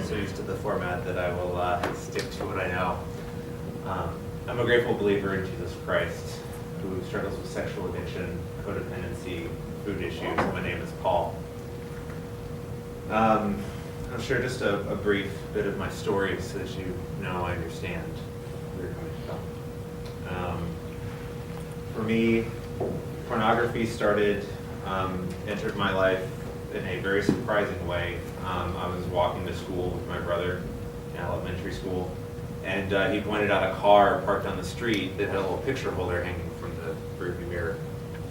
so used to the format that I will stick to what I know. I'm a grateful believer in Jesus Christ, who struggles with sexual addiction, codependency, food issues. My name is Paul. I'll share just a brief bit of my story so that you know I understand where you're coming from. For me, pornography entered my life in a very surprising way. I was walking to school with my brother in elementary school, and he pointed out a car parked on the street that had a little picture holder hanging from the rearview mirror,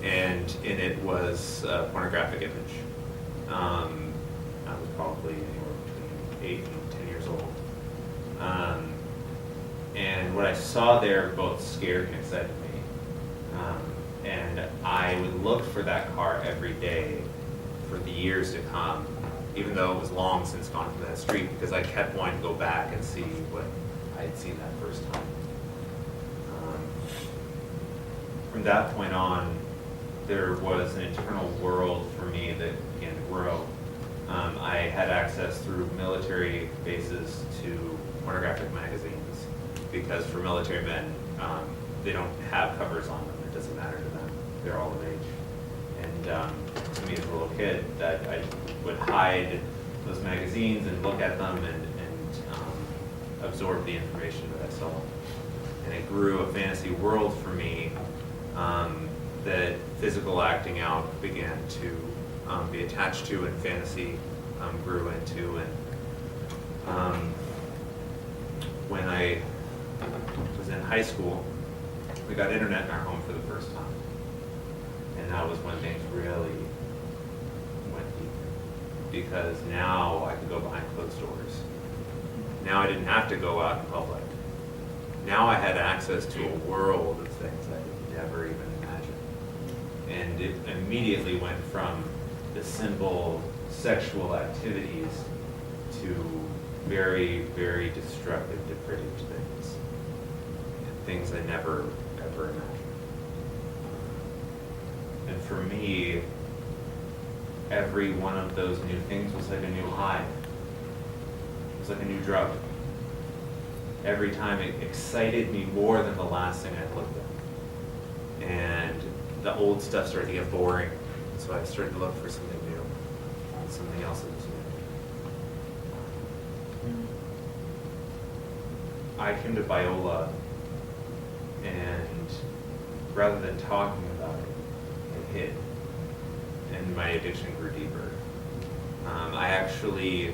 and in it was a pornographic image. I was probably anywhere between 8 and 10 years old. And what I saw there both scared and excited me. And I would look for that car every day for the years to come, even though it was long since gone from that street, because I kept wanting to go back and see what I had seen that first time. From that point on, there was an internal world for me that began to grow. I had access through military bases to pornographic magazines, because for military men, they don't have covers on them. It doesn't matter to them. They're all of age. And to me as a little kid, that I would hide those magazines and look at them and absorb the information that I saw. And it grew a fantasy world for me that physical acting out began to be attached to, and fantasy grew into. And when I was in high school, we got internet in our home for the first time. And that was when things really went deep. Because now I could go behind closed doors. Now I didn't have to go out in public. Now I had access to a world of things I could never even imagine. And it immediately went from the simple sexual activities to very, very destructive, depraved things. Things I never, ever imagined. And for me, every one of those new things was like a new high. It was like a new drug. Every time it excited me more than the last thing I looked at. And the old stuff started to get boring. So I started to look for something new. Something else that was new. I came to Baesel, and rather than talking about it, it hit, and my addiction grew deeper. I actually,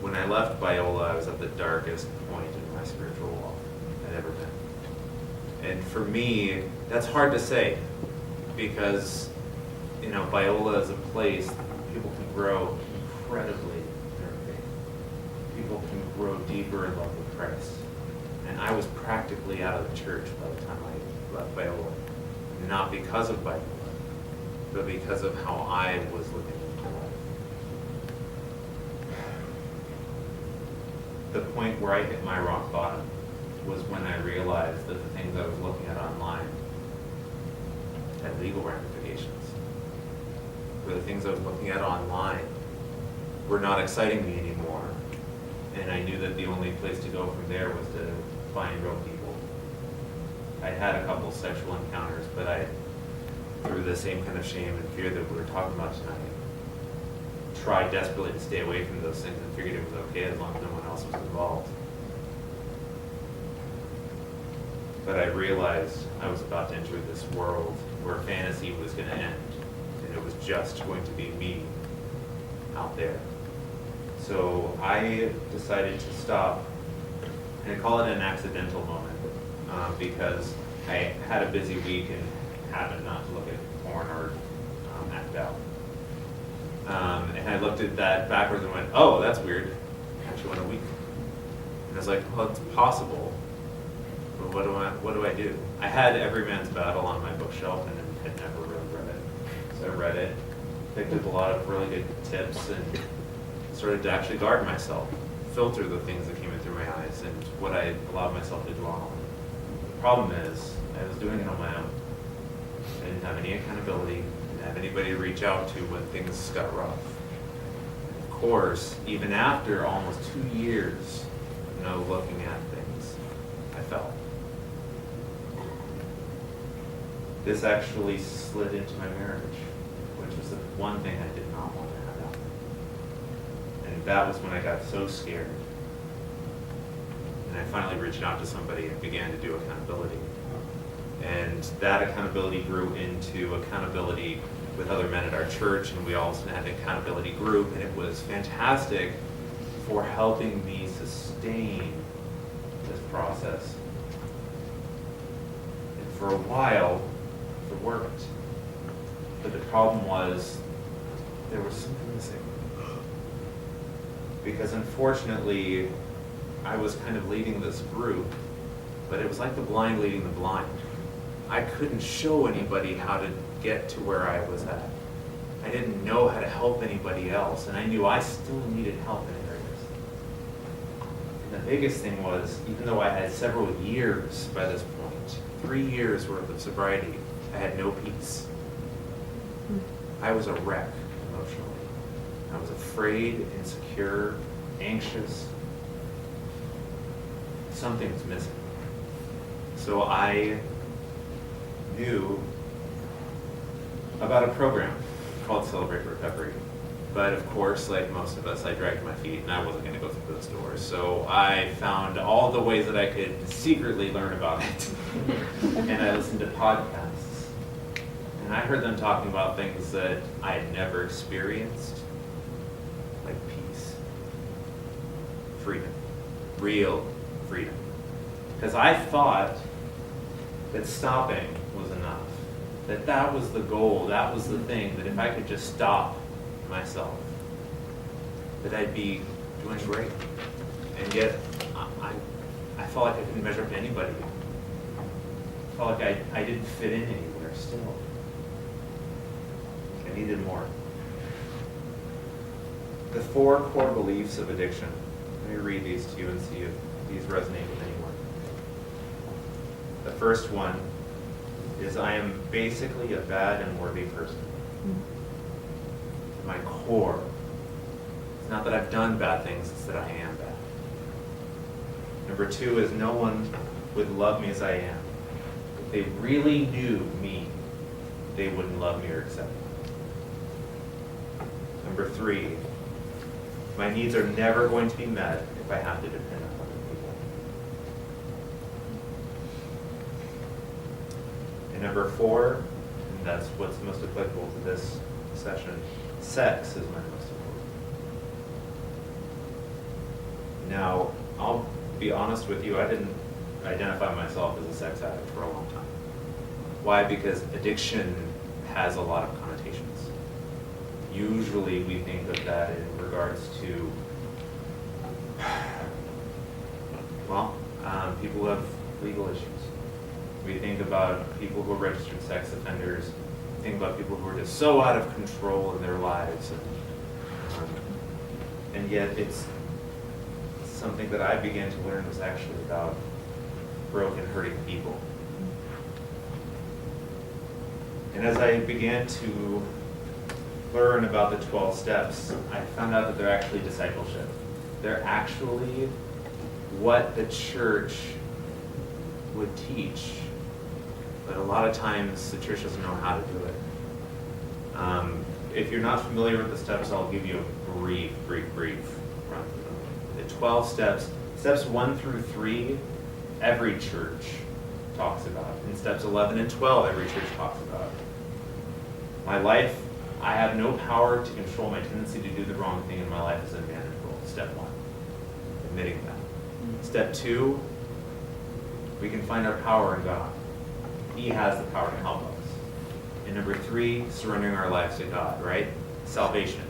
when I left Baesel, I was at the darkest point in my spiritual walk I'd ever been. And for me, that's hard to say, because Baesel is a place people can grow incredibly in their faith. People can grow deeper in love with Christ. And I was practically out of the church by the time I left Baesel. Not because of Baesel, but because of how I was living into life. The point where I hit my rock bottom was when I realized that the things I was looking at online had legal ramifications. Where the things I was looking at online were not exciting me anymore. And I knew that the only place to go from there was to find real people. I had a couple sexual encounters, but through the same kind of shame and fear that we were talking about tonight, tried desperately to stay away from those things and figured it was okay as long as no one else was involved. But I realized I was about to enter this world where fantasy was going to end, and it was just going to be me out there. So I decided to stop, and I call it an accidental moment, because I had a busy week and happened not to look at porn or act out. And I looked at that backwards and went, oh, that's weird. I actually went a week. And I was like, well, it's possible, but what do I do? I had Every Man's Battle on my bookshelf and had never really read it. So I read it, picked up a lot of really good tips, and started to actually guard myself, filter the things that came in through my eyes and what I allowed myself to dwell on. The problem is, I was doing it on my own. I didn't have any accountability, didn't have anybody to reach out to when things got rough. Of course, even after almost 2 years of no looking at things, I fell. This actually slid into my marriage, which was the one thing I did not want to have happen. And that was when I got so scared. And I finally reached out to somebody and began to do accountability. And that accountability grew into accountability with other men at our church, and we also had an accountability group, and it was fantastic for helping me sustain this process. And for a while, it worked. But the problem was, there was something missing. Because unfortunately, I was kind of leading this group, but it was like the blind leading the blind. I couldn't show anybody how to get to where I was at. I didn't know how to help anybody else, and I knew I still needed help in areas. And the biggest thing was, even though I had several years by this point, 3 years worth of sobriety, I had no peace. I was a wreck emotionally. I was afraid, insecure, anxious. Something was missing. So I knew about a program called Celebrate Recovery. But of course, like most of us, I dragged my feet and I wasn't going to go through those doors. So I found all the ways that I could secretly learn about it. And I listened to podcasts. And I heard them talking about things that I had never experienced, like peace, freedom, real freedom. Because I thought that stopping was enough. That was the goal, that was the thing, that if I could just stop myself, that I'd be doing great. And yet, I felt like I couldn't measure up to anybody. I felt like I didn't fit in anywhere still. I needed more. The 4 core beliefs of addiction. Let me read these to you and see if these resonate with anyone. The first one is, I am basically a bad and worthy person. My core. It's not that I've done bad things, it's that I am bad. Number 2 is, no one would love me as I am. If they really knew me, they wouldn't love me or accept me. Number 3, my needs are never going to be met if I have to depend on other people. And number 4, and that's what's most applicable to this session, sex is my most important. Now, I'll be honest with you, I didn't identify myself as a sex addict for a long time. Why? Because addiction has a lot of connotations. Usually we think of that in regards to, people who have legal issues. We think about people who are registered sex offenders. We think about people who are just so out of control in their lives. And yet it's something that I began to learn was actually about broken, hurting people. And as I began to learn about the 12 steps, I found out that they're actually discipleship. They're actually what the church would teach, but a lot of times the church doesn't know how to do it. If you're not familiar with the steps, I'll give you a brief run through them. The 12 steps, steps 1 through 3, every church talks about. And steps 11 and 12, every church talks about. My life, I have no power to control my tendency to do the wrong thing in my life is unmanageable. Step 1, admitting that. Step 2, we can find our power in God. He has the power to help us. And number 3, surrendering our lives to God, right? Salvation.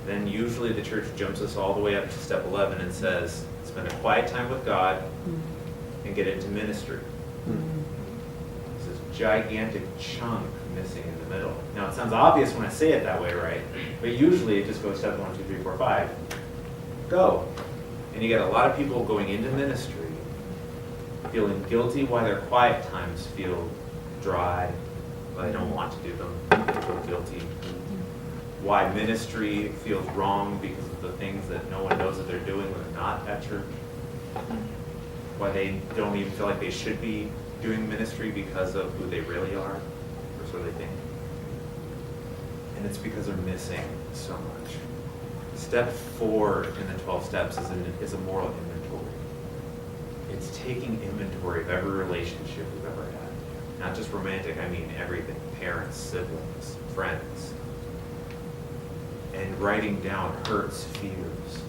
Then usually the church jumps us all the way up to step 11 and says, spend a quiet time with God and get into ministry. There's this gigantic chunk missing in the middle. Now it sounds obvious when I say it that way, right? But usually it just goes step 1, 2, 3, 4, 5. Go. And you get a lot of people going into ministry feeling guilty why their quiet times feel dry, but they don't want to do them. They feel guilty. why ministry feels wrong because of the things that no one knows that they're doing when they're not at church. Why they don't even feel like they should be doing ministry because of who they really are, or so they think. And it's because they're missing so much. Step 4 in the 12 steps is a moral inventory. It's taking inventory of every relationship we've ever had. Not just romantic, I mean everything. Parents, siblings, friends. And writing down hurts, fears,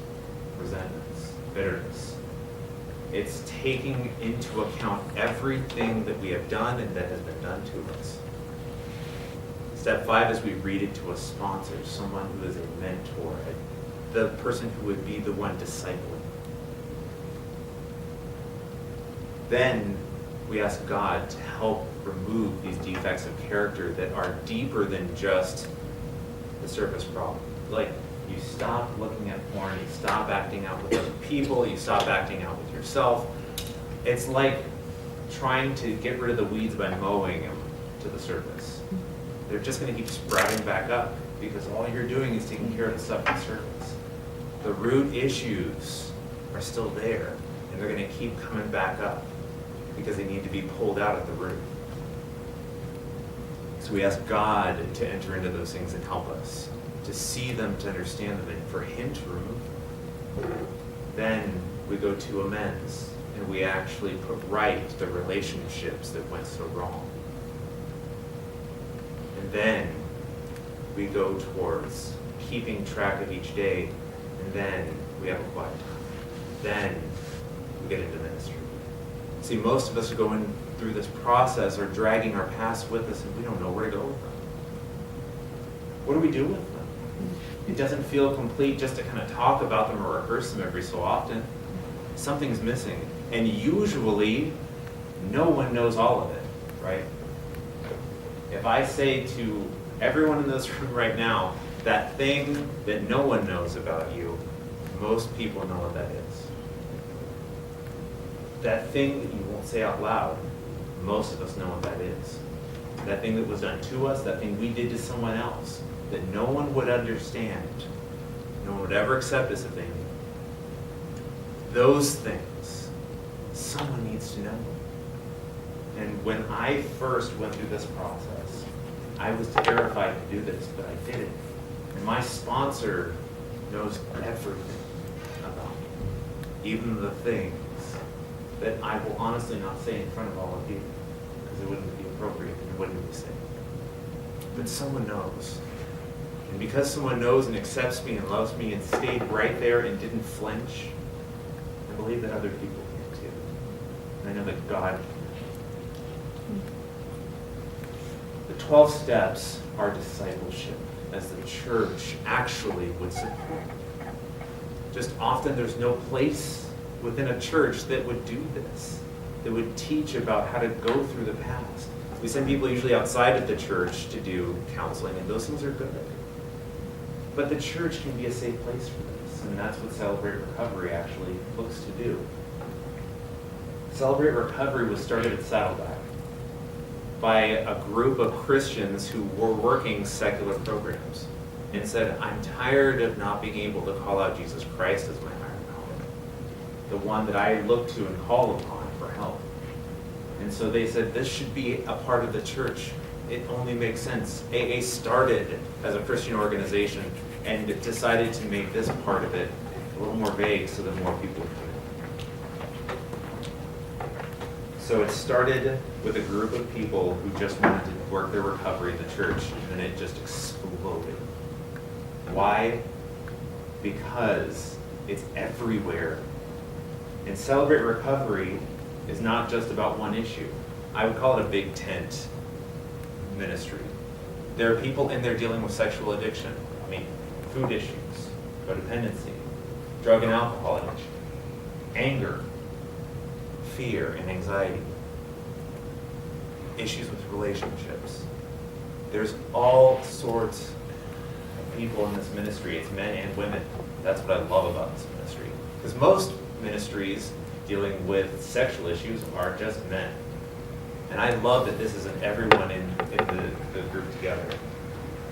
resentments, bitterness. It's taking into account everything that we have done and that has been done to us. Step 5 is we read it to a sponsor, someone who is a mentor, the person who would be the one discipling. Then we ask God to help remove these defects of character that are deeper than just the surface problem. Like, you stop looking at porn, you stop acting out with other people, you stop acting out with yourself. It's like trying to get rid of the weeds by mowing them to the surface. They're just going to keep sprouting back up because all you're doing is taking care of the stuff on the surface. The root issues are still there, and they're going to keep coming back up because they need to be pulled out at the root. So we ask God to enter into those things and help us, to see them, to understand them, and for Him to remove them. Then we go to amends, and we actually put right the relationships that went so wrong. And then we go towards keeping track of each day, and then we have a quiet time. Then we get into ministry. See, most of us are going through this process or dragging our past with us, and we don't know where to go with them. What do we do with them? It doesn't feel complete just to kind of talk about them or rehearse them every so often. Something's missing. And usually, no one knows all of it, right? If I say to everyone in this room right now, that thing that no one knows about you, most people know what that is. That thing that you won't say out loud, most of us know what that is. That thing that was done to us, that thing we did to someone else, that no one would understand, no one would ever accept as a thing. Those things, someone needs to know. And when I first went through this process, I was terrified to do this, but I did it. And my sponsor knows everything about me, even the things that I will honestly not say in front of all of you, because it wouldn't be appropriate and it wouldn't be safe. But someone knows. And because someone knows and accepts me and loves me and stayed right there and didn't flinch, I believe that other people can too. And I know that God can. The 12 steps are discipleship, as the church actually would support. Just often there's no place within a church that would do this, that would teach about how to go through the past. We send people usually outside of the church to do counseling, and those things are good. But the church can be a safe place for this, and that's what Celebrate Recovery actually looks to do. Celebrate Recovery was started at Saddleback by a group of Christians who were working secular programs and said, I'm tired of not being able to call out Jesus Christ as my higher power, the one that I look to and call upon for help. And so they said, this should be a part of the church. It only makes sense. AA started as a Christian organization and decided to make this part of it a little more vague so that more people would come in. So it started with a group of people who just wanted to work their recovery in the church, and then it just exploded. Why? Because it's everywhere. And Celebrate Recovery is not just about one issue. I would call it a big tent ministry. There are people in there dealing with sexual addiction, food issues, codependency, drug and alcohol addiction, anger, fear and anxiety, issues with relationships. There's all sorts of people in this ministry. It's men and women. That's what I love about this ministry. Because most ministries dealing with sexual issues are just men. And I love that this isn't everyone in the group together.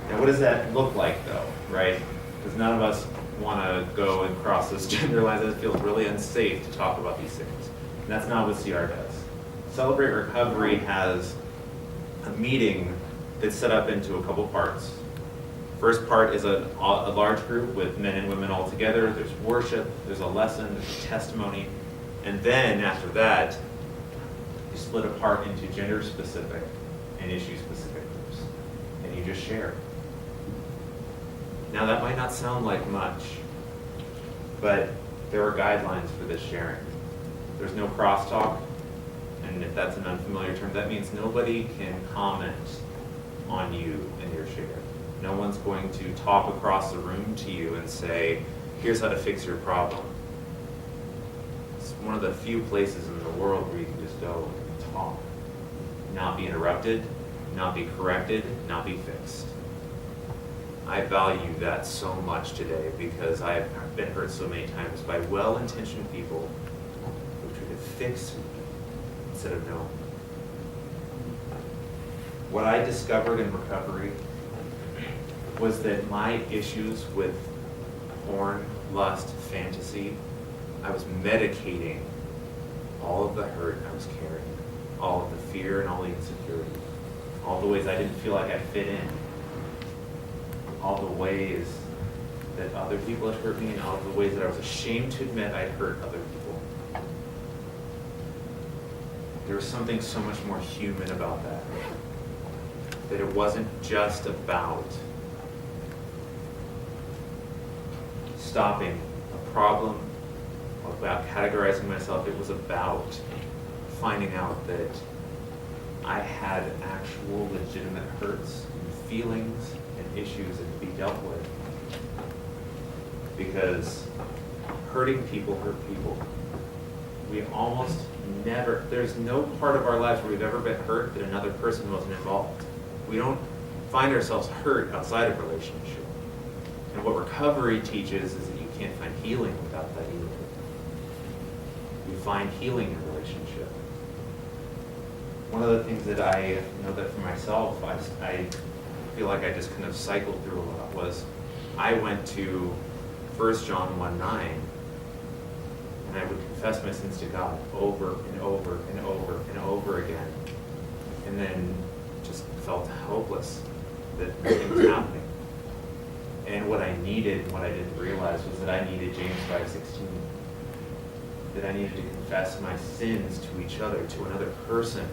Now, what does that look like, though, right? Because none of us want to go and cross this gender line. It feels really unsafe to talk about these things. And that's not what CR does. Celebrate Recovery has a meeting that's set up into a couple parts. First part is a large group with men and women all together. There's worship, there's a lesson, there's a testimony. And then after that, you split apart into gender-specific and issue-specific groups. And you just share. Now that might not sound like much, but there are guidelines for this sharing. There's no crosstalk, and if that's an unfamiliar term, that means nobody can comment on you and your share. No one's going to talk across the room to you and say, here's how to fix your problem. It's one of the few places in the world where you can just go and talk, not be interrupted, not be corrected, not be fixed. I value that so much today because I've been hurt so many times by well-intentioned people who try to fix me instead of know. What I discovered in recovery was that my issues with porn, lust, fantasy, I was medicating all of the hurt I was carrying, all of the fear and all the insecurity, all the ways I didn't feel like I fit in, all the ways that other people had hurt me, and all the ways that I was ashamed to admit I'd hurt other people. There was something so much more human about that it wasn't just about stopping a problem, about categorizing myself. It was about finding out that I had actual legitimate hurts and feelings and issues that to be dealt with. Because hurting people hurt people. We almost never, there's no part of our lives where we've ever been hurt that another person wasn't involved. We don't find ourselves hurt outside of relationship. And what recovery teaches is that you can't find healing without that either. You find healing in relationship. One of the things that I know that for myself, I feel like I just kind of cycled through a lot was I went to 1 John 1:9, and I would confess my sins to God over and over and over and over again, and then just felt hopeless that nothing was happening. And what I needed, and what I didn't realize, was that I needed James 5:16, that I needed to confess my sins to each other, to another person.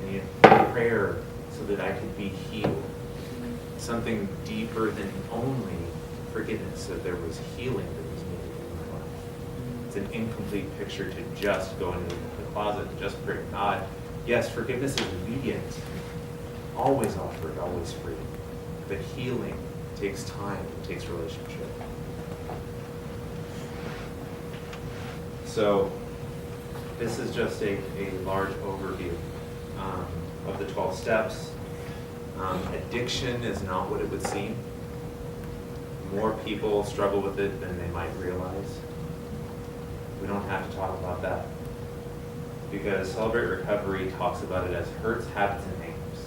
I needed prayer so that I could be healed. Something deeper than only forgiveness, that there was healing that was needed in my life. It's an incomplete picture to just go into the closet and just pray to God. Yes, forgiveness is immediate, always offered, always free. But healing takes time, it takes relationship. So this is just a large overview of the 12 steps. Addiction is not what it would seem. More people struggle with it than they might realize. We don't have to talk about that, because Celebrate Recovery talks about it as hurts, habits, and hangups.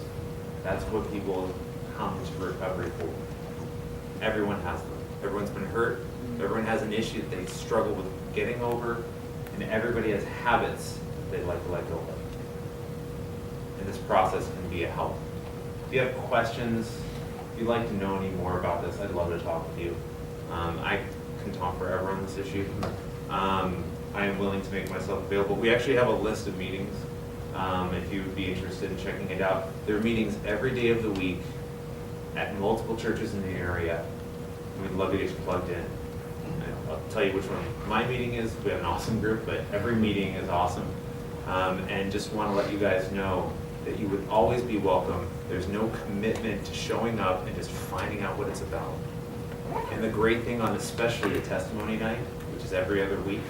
That's what people come to recovery for. Everyone has them. Everyone's been hurt. Everyone has an issue that they struggle with getting over, and everybody has habits that they like to let go of. And this process can be a help. If you have questions, if you'd like to know any more about this, I'd love to talk with you. I can talk forever on this issue. I am willing to make myself available. We actually have a list of meetings if you would be interested in checking it out. There are meetings every day of the week at multiple churches in the area. We'd love to get you plugged in. I'll tell you which one my meeting is. We have an awesome group, but every meeting is awesome. And just want to let you guys know that you would always be welcome. There's no commitment to showing up and just finding out what it's about. And the great thing on especially a testimony night, which is every other week,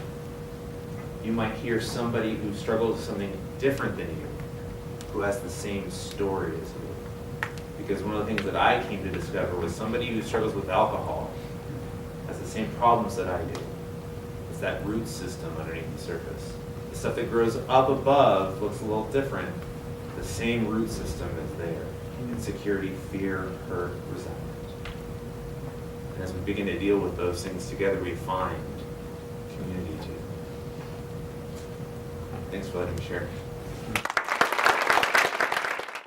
you might hear somebody who struggles with something different than you, who has the same story as you. Because one of the things that I came to discover was somebody who struggles with alcohol has the same problems that I do. It's that root system underneath the surface. The stuff that grows up above looks a little different. The same root system is there. Insecurity, fear, hurt, resentment. as we begin to deal with those things together, we find community too. Thanks for letting me share.